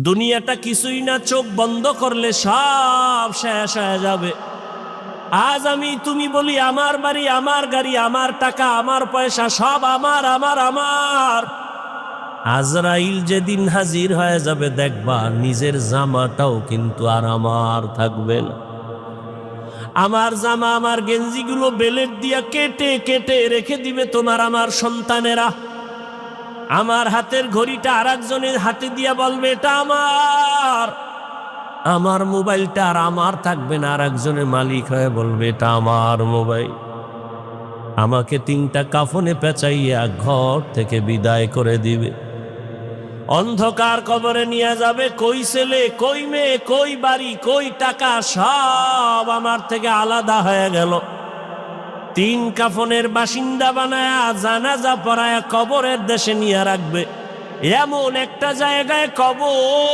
দুনিয়াটা কিছুই না, চোখ বন্ধ করলে সব শেষ হয়ে যাবে। আজ আমি তুমি বলি আমার বাড়ি, আমার গাড়ি, আমার টাকা, আমার পয়সা সব আমার আমার আমার। আজরাইল যেদিন হাজির হয়ে যাবে দেখবা নিজের জামাটাও কিন্তু আর আমার থাকবে না। আমার জামা, আমার গেঞ্জিগুলো বেলেট দিয়া কেটে কেটে রেখে দিবে তোমার আমার সন্তানেরা। আমার হাতের ঘড়িটা আর একজনের হাতে দিয়া বলবে এটা আমার। আমার মোবাইলটা আর আমার থাকবে না, আর একজনের মালিক হয়ে বলবে এটা আমার মোবাইল। আমাকে 3টা কাফনে পেঁচাইয়া ঘর থেকে বিদায় করে দিবে। অন্ধকার কবরে নিয়ে যাবে। কই ছেলে, কই মেয়ে, কই বাড়ি, কই টাকা, সব আমার থেকে আলাদা হয়ে গেল। 3 কাফনের বাসিন্দা বানায়া জানাজা পড়ায়া কবরের দেশে নিয়ে রাখবে। এমন একটা জায়গায় কবর